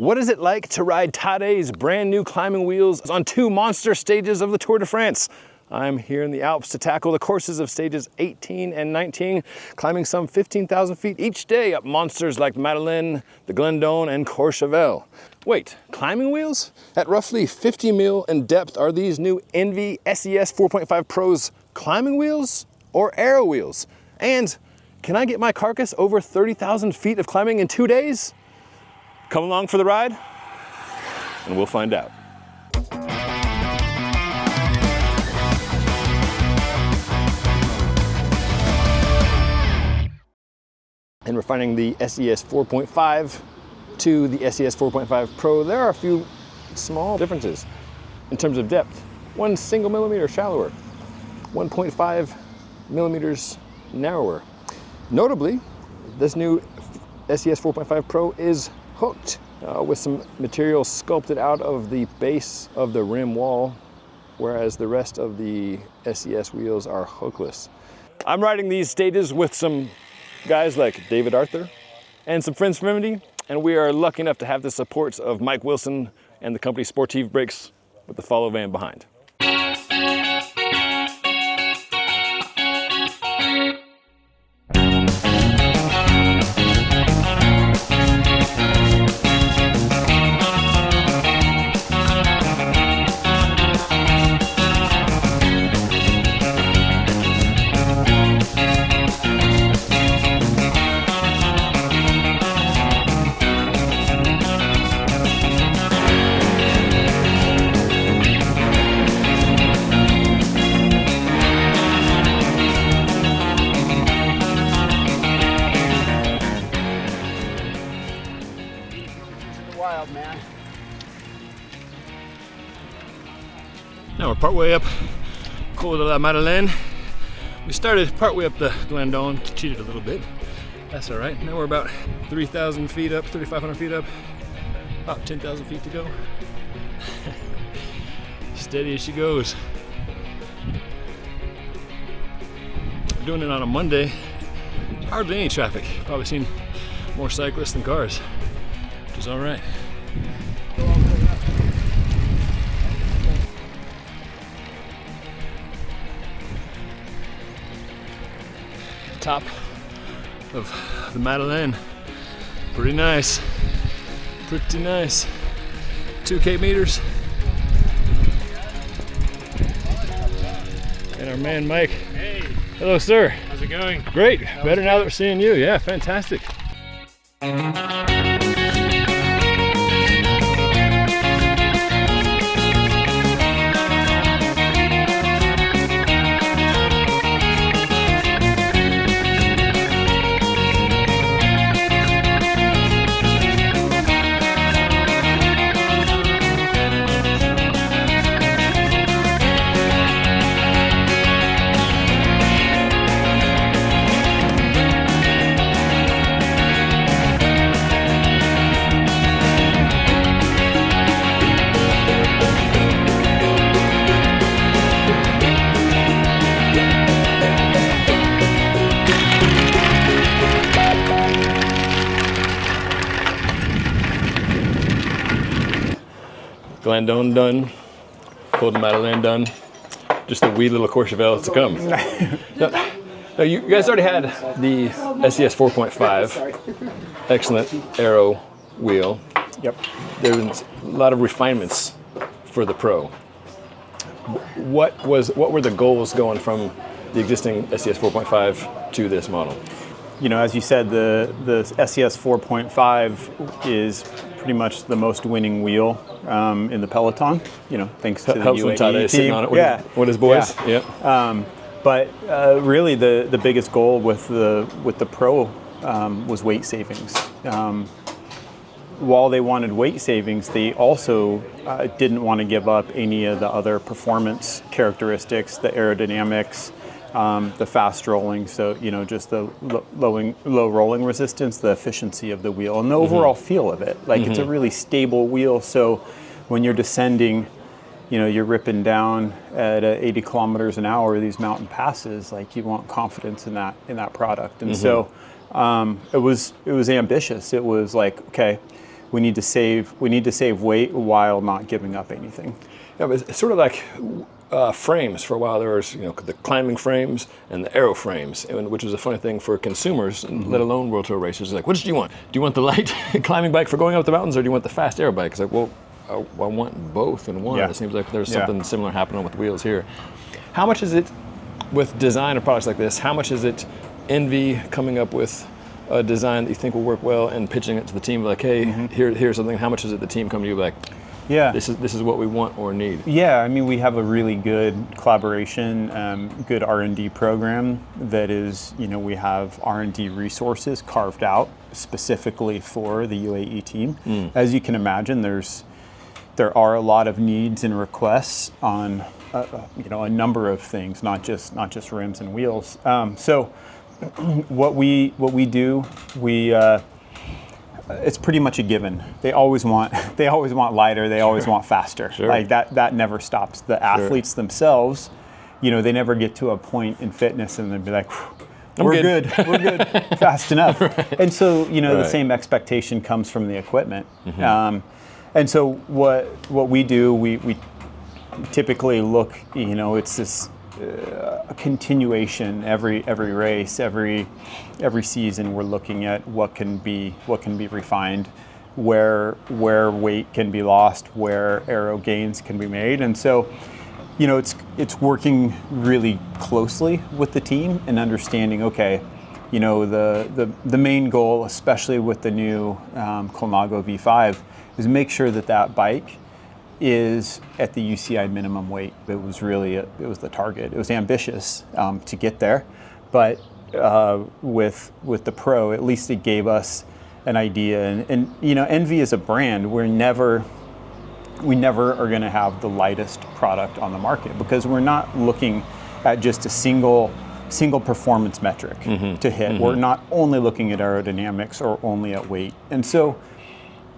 What is it like to ride Tadej's brand new climbing wheels on 2 monster stages of the Tour de France? I'm here in the Alps to tackle the courses of stages 18 and 19, climbing some 15,000 feet each day up monsters like Madeleine, the Glendon, and Courchevel. Wait, climbing wheels? At roughly 50 mil in depth, are these new ENVE SES 4.5 Pros climbing wheels or aero wheels? And can I get my carcass over 30,000 feet of climbing in 2 days? Come along for the ride, and we'll find out. And refining the SES 4.5 to the SES 4.5 Pro, there are a few small differences in terms of depth. 1 single millimeter shallower, 1.5 millimeters narrower. Notably, this new SES 4.5 Pro is hooked with some material sculpted out of the base of the rim wall, whereas the rest of the SES wheels are hookless. I'm riding these stages with some guys like David Arthur and some friends from Remedy, and we are lucky enough to have the supports of Mike Wilson and the company Sportive Brakes with the follow van behind. Wild, man. Now we're partway up Col de la Madeleine. We started partway up the Glendon, cheated a little bit. That's all right. Now we're about 3,000 feet up, 3,500 feet up, about 10,000 feet to go. Steady as she goes. We're doing it on a Monday. Hardly any traffic. Probably seen more cyclists than cars, which is all right. Top of the Madeleine. Pretty nice. Pretty nice. 2K meters. And our man Mike. Hey. Hello, sir. How's it going? Great. Better now that we're seeing you. Yeah, fantastic. Glendon done, Col de Madeleine done, just a wee little Courchevel to come. No, you guys already had the SES 4.5, excellent aero wheel. Yep. There was a lot of refinements for the Pro. What were the goals going from the existing SES 4.5 to this model? You know, as you said, the SES 4.5 is pretty much the most winning wheel in the peloton. You know, thanks to the UAE Tadej sitting on it with his boys. Yeah. But really, the biggest goal with the Pro was weight savings. While they wanted weight savings, they also didn't want to give up any of the other performance characteristics, the aerodynamics, the fast rolling, so you know, just the low rolling resistance, the efficiency of the wheel, and the overall feel of it. Like it's a really stable wheel, so when you're descending, you know, you're ripping down at 80 kilometers an hour these mountain passes, like you want confidence in that product. And so it was ambitious. It was like, okay, We need to save weight while not giving up anything. Yeah, but it's sort of like frames. For a while there was, the climbing frames and the aero frames, which was a funny thing for consumers, let alone World Tour racers. Like, which do you want? Do you want the light climbing bike for going up the mountains, or do you want the fast aero bike? It's like, well, I want both in one. Yeah. It seems like there's something similar happening with wheels here. How much is it, with design of products like this, how much is it ENVE coming up with a design that you think will work well and pitching it to the team, like, hey, here's something? How much is it the team come to you like, yeah, this is what we want or need? Yeah, I mean, we have a really good collaboration, good R&D program that is, we have R&D resources carved out specifically for the UAE team. As you can imagine, there are a lot of needs and requests on a number of things, not just rims and wheels. So what we do, it's pretty much a given. They always want lighter. They always want faster. Sure. Like that never stops. The athletes themselves, they never get to a point in fitness and they'd be like, we're good, fast enough. Right. And so the same expectation comes from the equipment. And so what we do, we typically look. It's this a continuation every race, every season. We're looking at what can be refined, where weight can be lost, where aero gains can be made, and so it's working really closely with the team and understanding. Okay, the main goal, especially with the new Colnago V5, is make sure that bike is at the UCI minimum weight. It was the target. It was ambitious to get there, but with the Pro, at least it gave us an idea. And ENVE is a brand. We never are going to have the lightest product on the market because we're not looking at just a single performance metric to hit. We're not only looking at aerodynamics or only at weight. And so,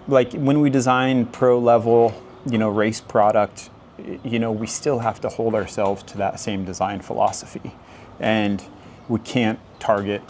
like when we design pro level race product, we still have to hold ourselves to that same design philosophy. And we can't target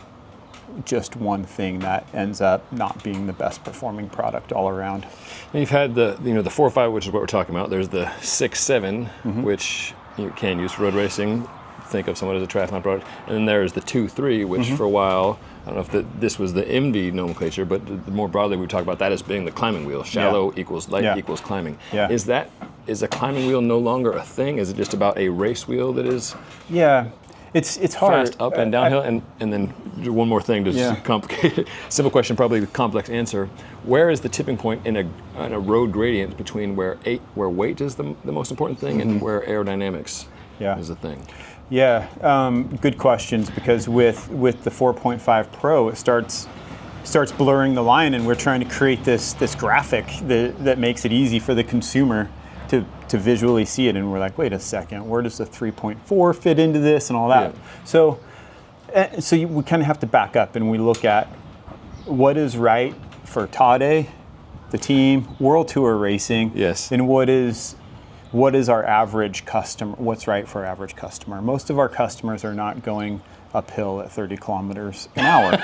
just one thing that ends up not being the best performing product all around. And you've had the 4.5, which is what we're talking about. There's the 6.7, which you can use for road racing. Think of somewhat as a triathlon product. And then there's the 2.3, which for a while, I don't know if this was the ENVE nomenclature, but more broadly we talk about that as being the climbing wheel. Shallow equals light equals climbing. Yeah. Is a climbing wheel no longer a thing? Is it just about a race wheel that is? Yeah. It's hard. Fast up and downhill, and then one more thing to just complicate it. Simple question, probably a complex answer. Where is the tipping point in a road gradient between where weight is the most important thing and where aerodynamics is the thing? Yeah, good questions, because with the 4.5 Pro, it starts blurring the line, and we're trying to create this graphic that makes it easy for the consumer to visually see it, and we're like, wait a second, where does the 3.4 fit into this and all that? Yeah. So we kind of have to back up and we look at what is right for Tadej, the team, World Tour racing, and what is our average customer, what's right for our average customer. Most of our customers are not going uphill at 30 kilometers an hour.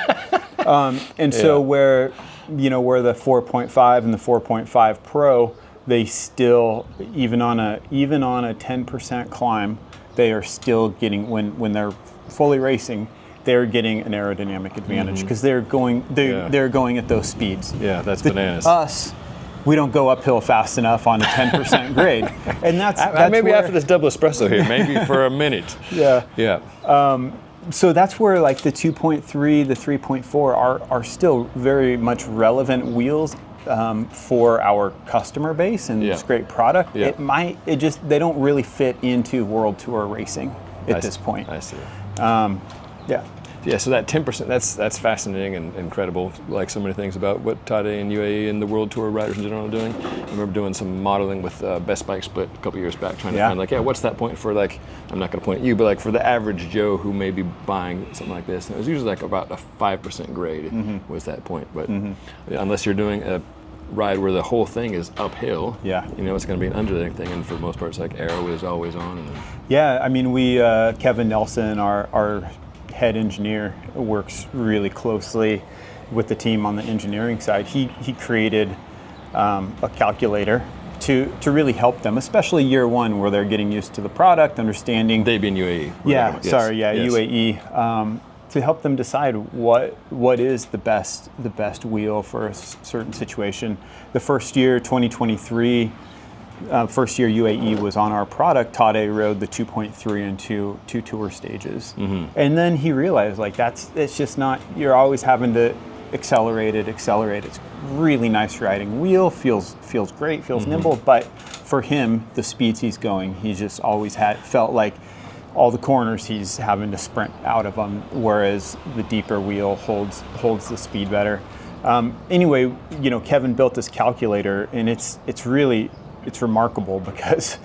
So where the 4.5 and the 4.5 Pro, they still, even on a 10% climb, they are still getting, when they're fully racing, they're getting an aerodynamic advantage because they're going at those speeds. Yeah, that's bananas. Us, we don't go uphill fast enough on a 10% grade, and that's maybe after this double espresso here, maybe for a minute. So that's where like the 2.3, the 3.4 are still very much relevant wheels for our customer base, and it's a great product. They don't really fit into World Tour racing at this point. I see. Yeah, so that 10%, that's fascinating and incredible, like so many things about what Tadej and UAE and the World Tour riders in general are doing. I remember doing some modeling with Best Bike Split a couple years back, trying to find what's that point for, like, I'm not going to point at you, but like for the average Joe who may be buying something like this. And it was usually like about a 5% grade was that point. But unless you're doing a ride where the whole thing is uphill, it's going to be an undulating thing, and for the most part it's like aero is always on. I mean, we Kevin Nelson, our head engineer, works really closely with the team on the engineering side. He created a calculator to really help them, especially year one where they're getting used to the product, understanding. They being UAE. Yeah, Yes. sorry, yeah, Yes. UAE. To help them decide what is the best wheel for a certain situation. The first year, 2023, first year UAE was on our product. Tadej rode the 2.3 and two tour stages, and then he realized like it's just not. You're always having to accelerate it. It's really nice riding. Wheel feels great, feels nimble, but for him, the speeds he's going, he just always felt like all the corners he's having to sprint out of them, whereas the deeper wheel holds the speed better. Anyway, Kevin built this calculator, and it's remarkable because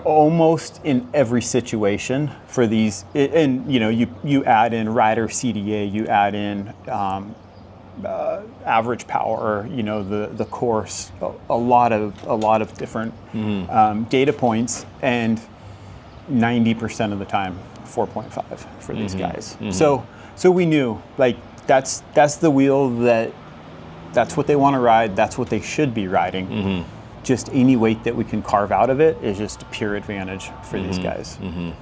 almost in every situation for these, and you add in rider CDA, you add in average power, the course, a lot of different data points, and 90% of the time 4.5 for these guys. So we knew like that's the wheel that's what they want to ride, that's what they should be riding. Just any weight that we can carve out of it is just a pure advantage for these guys. You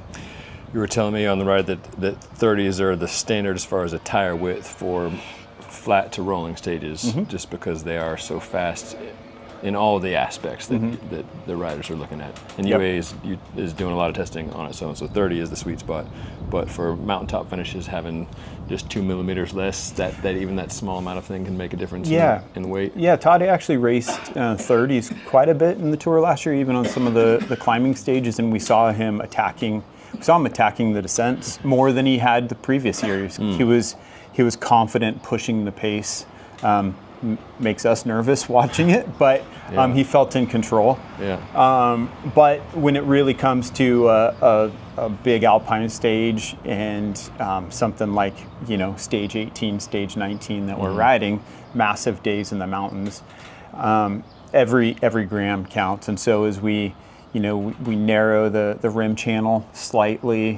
were telling me on the ride that 30s are the standard as far as a tire width for flat to rolling stages, just because they are so fast in all the aspects that the riders are looking at. And UAE is doing a lot of testing on its own, so 30 is the sweet spot. But for mountaintop finishes, having just 2 millimeters less, that even that small amount of thing can make a difference in the weight. Yeah, Tadej actually raced 30s quite a bit in the Tour last year, even on some of the climbing stages, and we saw him attacking the descents more than he had the previous years. He was confident pushing the pace. Makes us nervous watching it, but he felt in control. But when it really comes to a big alpine stage and something like stage 18, stage 19 that we're riding, massive days in the mountains, every gram counts. And so as we narrow the rim channel slightly,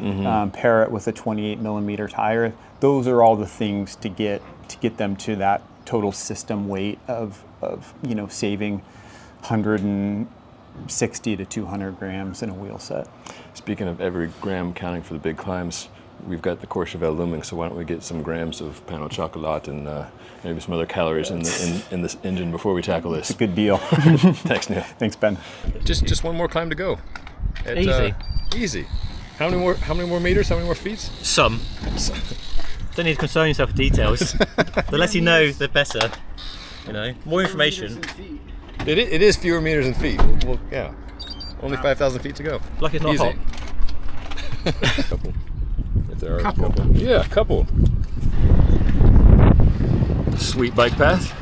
pair it with a 28 millimeter tire, those are all the things to get them to that total system weight of saving 160 to 200 grams in a wheel set. Speaking of every gram counting for the big climbs, we've got the Courchevel looming, so why don't we get some grams of pain au chocolat and maybe some other calories in this engine before we tackle this. It's a good deal. Thanks, Neil. Thanks, Ben. Just one more climb to go. Easy. How many more meters? How many more feet? Some. Don't need to concern yourself with details. The less you know, the better. More information. It is fewer meters and feet. Well, yeah. Only 5,000 feet to go. Like it's not Easy. hot. Couple. If there are a couple. Yeah, a couple. Sweet bike path.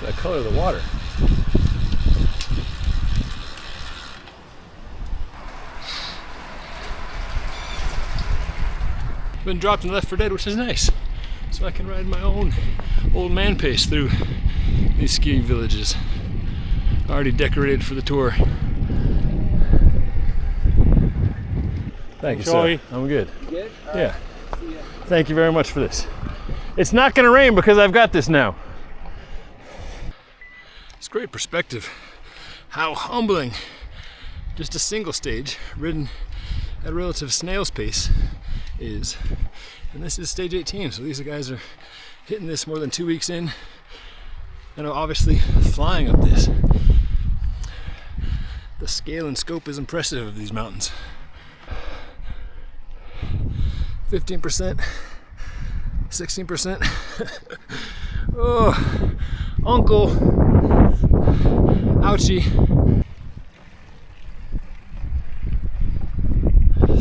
The color of the water. Been dropped and left for dead, which is nice. So I can ride my own old man pace through these ski villages. Already decorated for the tour. Thank you, sir. I'm good. You good? Yeah. Thank you very much for this. It's not gonna rain because I've got this now. It's great perspective. How humbling. Just a single stage ridden at a relative snail's pace is. And this is stage 18, so these guys are hitting this more than 2 weeks in and are obviously flying up this. The scale and scope is impressive of these mountains. 15%, 16%. Oh, uncle. Ouchie.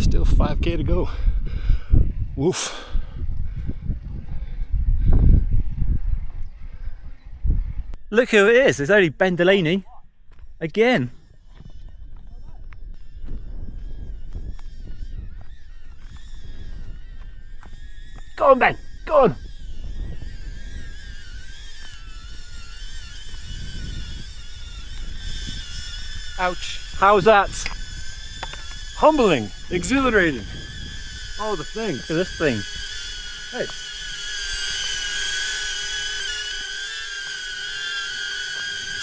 Still 5K to go. Woof. Look who it is. It's only Ben Delaney. Again. Go on, Ben. Go on. Ouch. How's that? Humbling. Exhilarating. All the things. Look at this thing. Hey.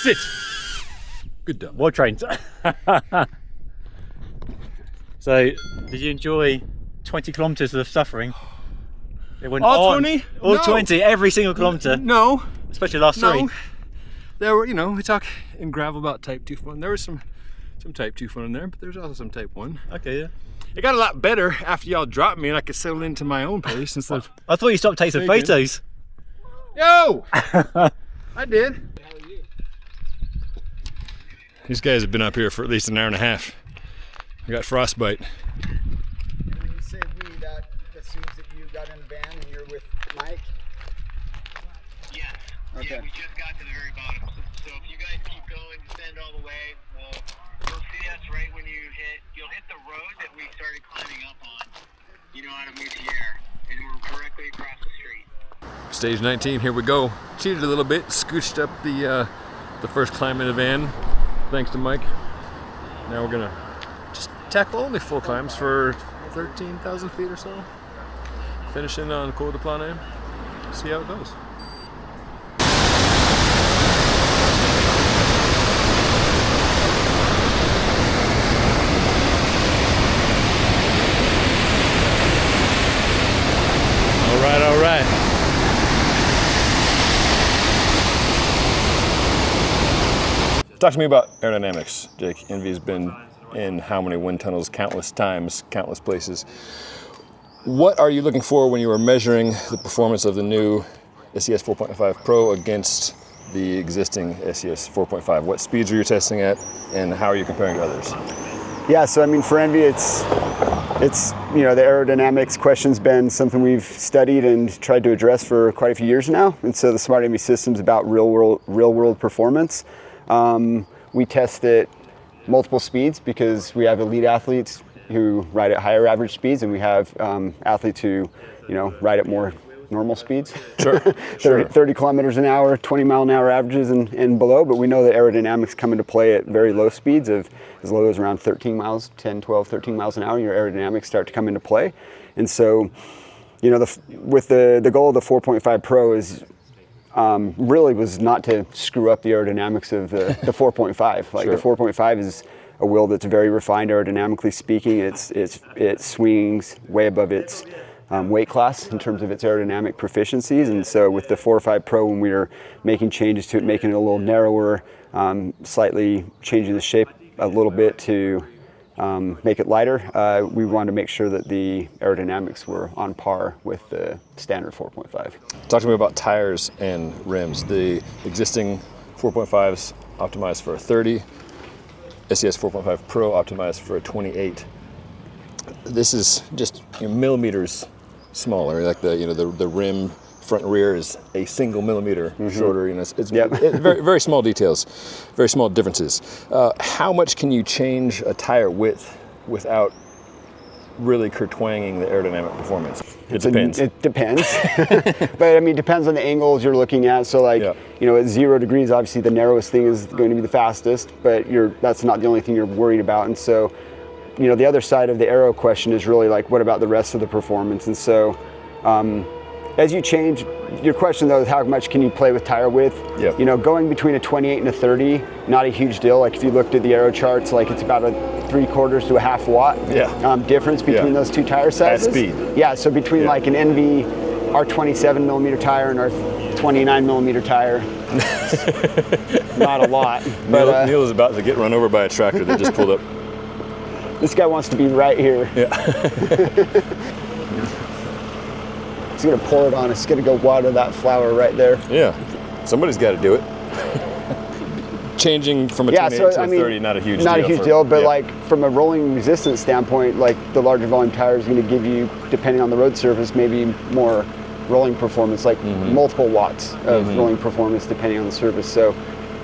Sit. Good dog. Well trained. So, did you enjoy 20 kilometers of suffering? It went All on. 20? All No. 20, every single kilometer. No. Especially the last three. There were, we talk in gravel about type 2 fun. There was some type 2 fun in there, but there was also some type 1. Okay, yeah. It got a lot better after y'all dropped me and I could settle into my own pace instead of... I thought you stopped taking Faking. photos. Yo! I did. These guys have been up here for at least an hour and a half. I got frostbite. When you say we, that assumes that you got in the van and you're with Mike? Yes. Okay. Yeah, we just got to the very bottom. So if you guys keep going, descend all the way, you'll see us right when you'll hit the road that we started climbing up on, out of Moutier, and we're directly across the street. Stage 19, here we go. Cheated a little bit, scooched up the first climb in the van, thanks to Mike. Now we're gonna just tackle only 4 climbs for 13,000 feet or so. Finishing on Col de Plane. See how it goes. All right. Talk to me about aerodynamics, Jake. ENVE's been in how many wind tunnels, countless times, countless places. What are you looking for when you are measuring the performance of the new SES 4.5 Pro against the existing SES 4.5? What speeds are you testing at, and how are you comparing to others? Yeah, so I mean, for ENVE, it's the aerodynamics question's been something we've studied and tried to address for quite a few years now. And so the Smart ENVE system's about real world performance. We test at multiple speeds because we have elite athletes who ride at higher average speeds, and we have athletes who, ride at more normal speeds. Sure. 30 kilometers an hour, 20 mile an hour averages and below, but we know that aerodynamics come into play at very low speeds of as low as around 13 miles, 10, 12, 13 miles an hour, your aerodynamics start to come into play. And so, with the goal of the 4.5 Pro is really was not to screw up the aerodynamics of the 4.5. Like, Sure. the 4.5 is a wheel that's very refined aerodynamically speaking. It swings way above its weight class in terms of its aerodynamic proficiencies. And so with the 4.5 Pro, when we were making changes to it, making it a little narrower, slightly changing the shape a little bit to make it lighter, we wanted to make sure that the aerodynamics were on par with the standard 4.5. Talk to me about tires and rims. The existing 4.5s optimized for a 30, SES 4.5 Pro optimized for a 28. This is just millimeters smaller. Like the rim front and rear is a single millimeter shorter. It's Yep. very very small details, very small differences. How much can you change a tire width without really kertwanging the aerodynamic performance? It depends. It depends. But I mean, it depends on the angles you're looking at. So like, at 0 degrees, obviously the narrowest thing is going to be the fastest, but that's not the only thing you're worried about. And so, the other side of the aero question is really like, what about the rest of the performance? And so, as you change, your question though is how much can you play with tire width? Yep. Going between a 28 and a 30, not a huge deal. Like if you looked at the aero charts, like it's about a 3/4 to a half watt difference between those two tire sizes. At speed. Yeah, so between like an ENVE, our 27 millimeter tire and our 29 millimeter tire, not a lot. But Neil is about to get run over by a tractor that just pulled up. this guy wants to be right here. Yeah. He's gonna pour it on us. He's gonna go water that flower right there. Yeah. Somebody's got to do it. Changing from a 28 to a 30, not a huge deal. Not a huge deal, but yeah. like from a rolling resistance standpoint, like the larger volume tire is going to give you, depending on the road surface, maybe more rolling performance, like multiple watts of rolling performance depending on the surface. So,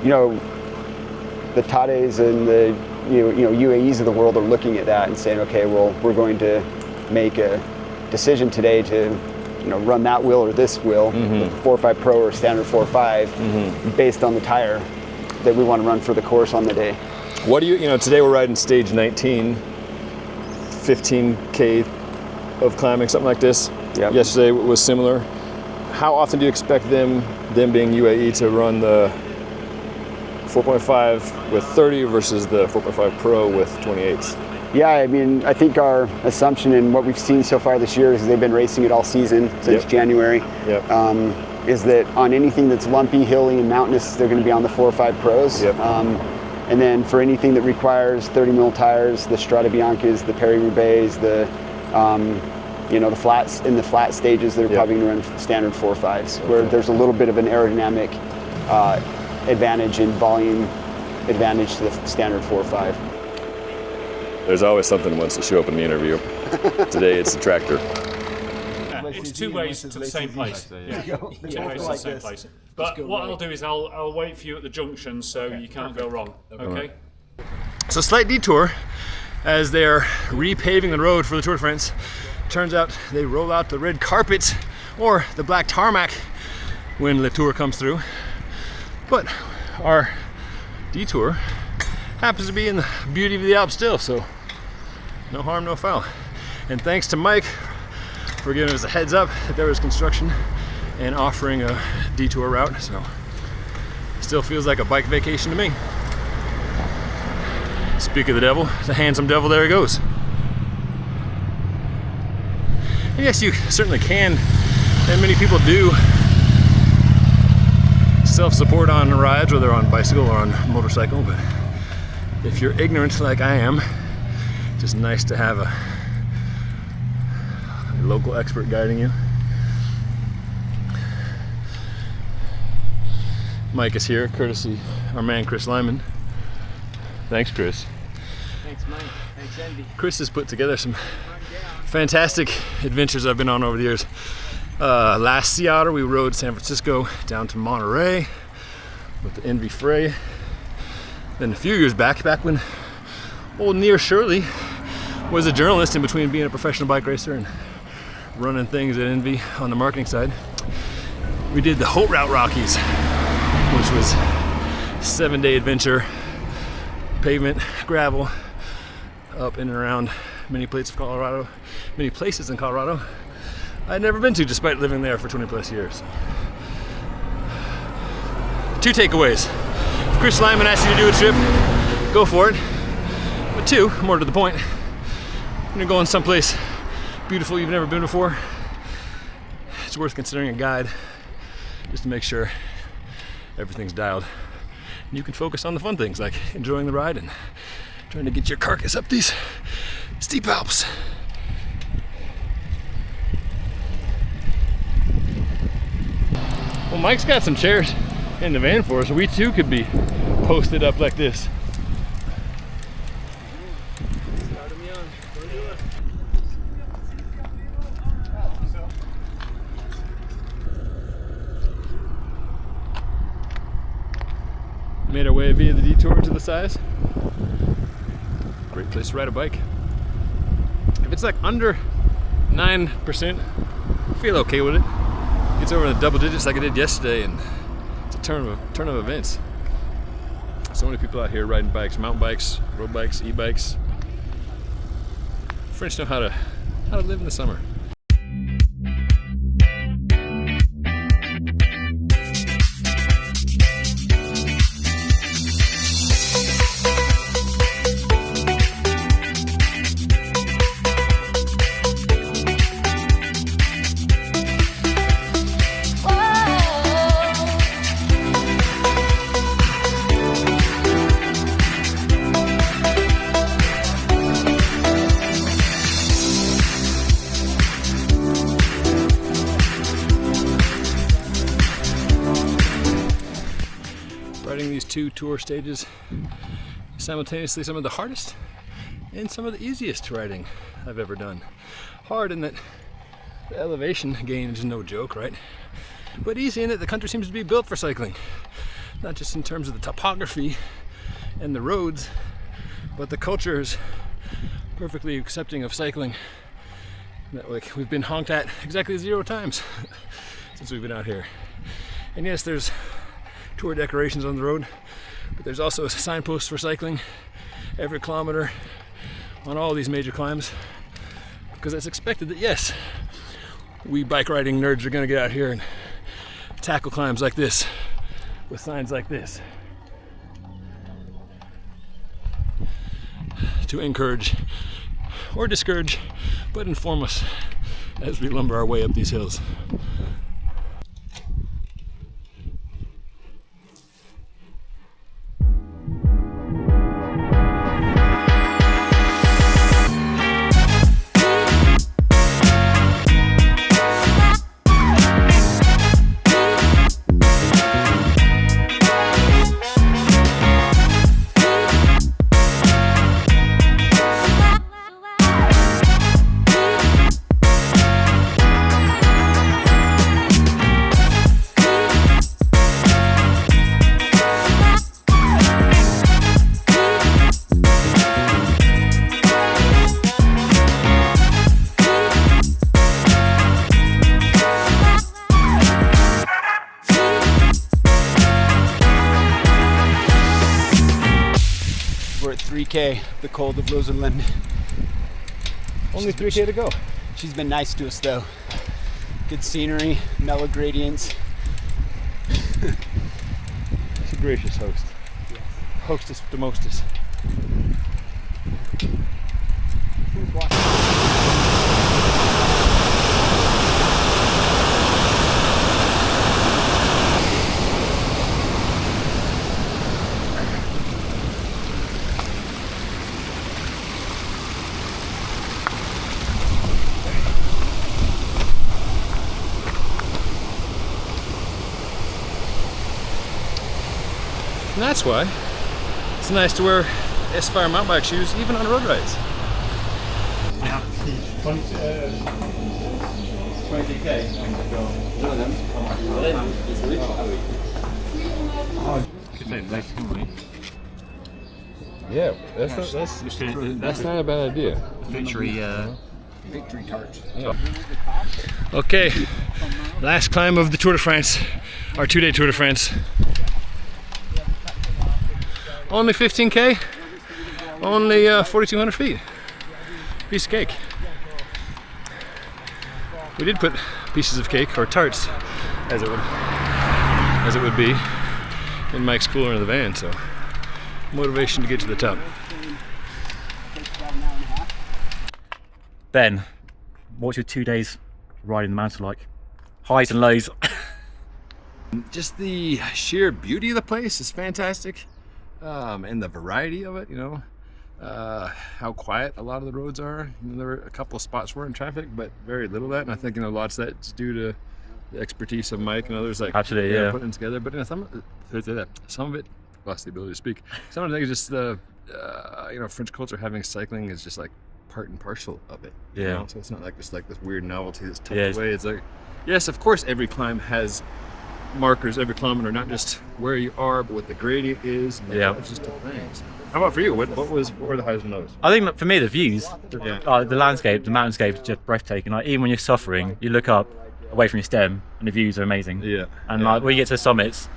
the Tadejes and the UAEs of the world are looking at that and saying, okay, well, we're going to make a decision today to run that wheel or this wheel, the 4.5 Pro or standard 4.5, based on the tire that we want to run for the course on the day. What do today we're riding stage 19, 15K of climbing, something like this. Yep. Yesterday was similar. How often do you expect them being UAE to run the 4.5 with 30 versus the 4.5 Pro with 28s? Yeah, I mean, I think our assumption and what we've seen so far this year is they've been racing it all season since January. Is that on anything that's lumpy, hilly, and mountainous, they're going to be on the 4 or 5 Pros. And then for anything that requires 30 mil tires, the Strada Biancas, the Paris-Roubaix, the the flats in the flat stages, they're probably going to run standard 4 or 5s, where there's a little bit of an aerodynamic advantage and volume advantage to the standard 4 or 5. There's always something that wants to show up in the interview. Today it's the tractor. It's 2 ways to the same place. 2 ways to the same place. But what I'll do is I'll wait for you at the junction so you can't go wrong. Okay? So slight detour as they're repaving the road for the Tour de France. Turns out they roll out the red carpet or the black tarmac when the Tour comes through. But our detour happens to be in the beauty of the Alps still, so no harm, no foul. And thanks to Mike for giving us a heads up that there was construction and offering a detour route, so still feels like a bike vacation to me. Speak of the devil, the handsome devil, there he goes. And yes, you certainly can, and many people do, self-support on rides, whether on bicycle or on motorcycle, but if you're ignorant like I am, just nice to have a local expert guiding you. Mike is here, courtesy our man Chris Lyman. Thanks, Chris. Thanks, Mike. Thanks, Envy. Chris has put together some fantastic adventures I've been on over the years. Last Sea Otter, we rode San Francisco down to Monterey with the ENVE Fray. Then a few years back when old Near Shirley was a journalist in between being a professional bike racer and running things at ENVE on the marketing side, we did the Holt Route Rockies, which was a 7-day adventure, pavement, gravel, up in and around many places in Colorado I'd never been to despite living there for 20 plus years. 2 takeaways. If Chris Lyman asks you to do a trip, go for it. But 2, more to the point, when you're going someplace beautiful you've never been before, it's worth considering a guide just to make sure everything's dialed. And you can focus on the fun things like enjoying the ride and trying to get your carcass up these steep Alps. Well, Mike's got some chairs in the van for us. We too could be posted up like this. Made our way via the detour to the size. Great place to ride a bike. If it's like under 9%, I feel okay with it. Gets over the double digits like I did yesterday, and it's a turn of events. So many people out here riding bikes, mountain bikes, road bikes, e-bikes. French know how to live in the summer. Riding these 2 tour stages simultaneously, some of the hardest and some of the easiest riding I've ever done. Hard in that the elevation gain is no joke, right? But easy in that the country seems to be built for cycling. Not just in terms of the topography and the roads, but the culture is perfectly accepting of cycling. That, like, we've been honked at exactly 0 times since we've been out here. And yes, there's tour decorations on the road, but there's also signposts for cycling every kilometer on all these major climbs, because it's expected that, yes, we bike riding nerds are going to get out here and tackle climbs like this with signs like this. to encourage or discourage, but inform us as we lumber our way up these hills. We're at 3K, the cold of Rosenland. Only 3K to go. She's been nice to us though. Good scenery, mellow gradients. She's a gracious host. Yes. Hostess to mostest. And that's why it's nice to wear S-Fire mountain bike shoes even on road rides. 20K. Yeah, that's not a bad idea. Victory tarts. Yeah. Okay, last climb of the Tour de France, our 2-day Tour de France. Only 15K, only 4,200 feet. Piece of cake. We did put pieces of cake, or tarts, as it would be, in Mike's cooler in the van. So, motivation to get to the top. Ben, what's your 2 days riding the mountain like? Highs and lows. Just the sheer beauty of the place is fantastic. And the variety of it, you know, how quiet a lot of the roads are. You know, there were a couple of spots where in traffic, but very little of that. And I think, you know, lots of that's due to the expertise of Mike and others, like Absolutely, yeah. putting it together. But you know, some of it, lost the ability to speak. Some of it is just the, you know, French culture having cycling is just like part and parcel of it. You know? So it's not like just like this weird novelty that's tucked away. It's like, yes, of course, every climb has markers, every kilometer, not just where you are, but what the gradient is. It's just a thing. How about for you? What were the highs and lows? I think for me, the views, the landscape, the mountainscape is just breathtaking. Like, even when you're suffering, you look up away from your stem and the views are amazing. And like when you get to the summits,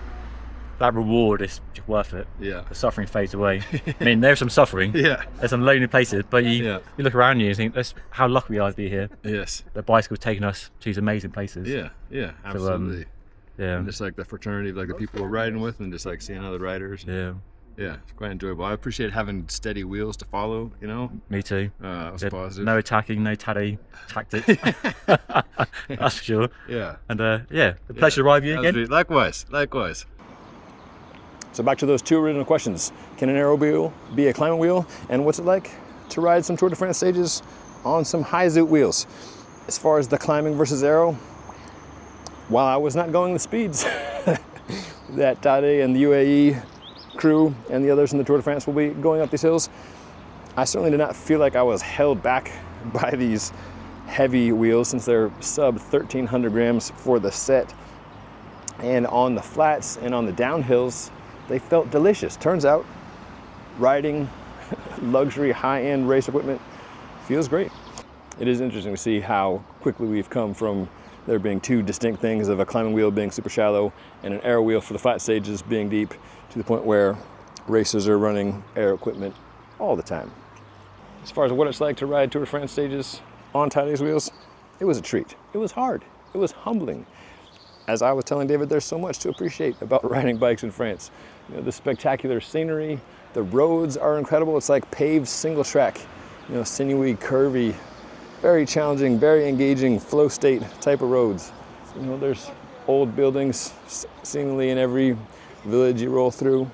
that reward is just worth it. The suffering fades away. I mean, there's some suffering. There's some lonely places, but you look around you and think, that's how lucky we are to be here. The bicycle's taking us to these amazing places. Absolutely. So, and just like the fraternity of like the people we're riding with, and just like seeing other riders. It's quite enjoyable. I appreciate having steady wheels to follow, you know. Me too. It was positive. No attacking, no Tadej tactics. That's for sure. And a pleasure to ride with you again. Likewise. So back to those two original questions. Can an aero wheel be a climbing wheel? And what's it like to ride some Tour de France stages on some high zoot wheels? As far as the climbing versus aero, while I was not going the speeds that Tadej and the UAE crew and the others in the Tour de France will be going up these hills, I certainly did not feel like I was held back by these heavy wheels, since they're sub 1,300 grams for the set. And on the flats and on the downhills, they felt delicious. Turns out, riding luxury high-end race equipment feels great. It is interesting to see how quickly we've come from there being two distinct things of a climbing wheel being super shallow and an aero wheel for the flat stages being deep, to the point where racers are running aero equipment all the time. As far as what it's like to ride Tour de France stages on Tadej's wheels, it was a treat. It was hard. It was humbling. as I was telling David, there's so much to appreciate about riding bikes in France. You know, the spectacular scenery, the roads are incredible. It's like paved single track, you know, sinewy, curvy, very challenging, very engaging flow state type of roads. You know, there's old buildings seemingly in every village you roll through.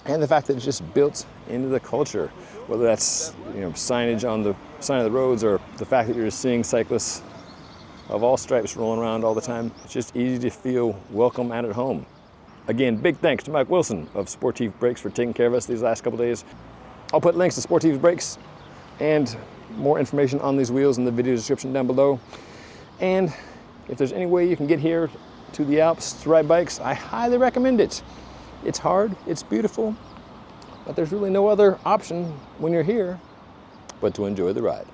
And the fact that it's just built into the culture, whether that's, you know, signage on the side of the roads or the fact that you're just seeing cyclists of all stripes rolling around all the time. It's just easy to feel welcome and at home. Again, big thanks to Mike Wilson of Sportive Brakes for taking care of us these last couple days. I'll put links to Sportive Brakes and more information on these wheels in the video description down below. And if there's any way you can get here to the Alps to ride bikes, I highly recommend it. It's hard, it's beautiful, but there's really no other option when you're here but to enjoy the ride.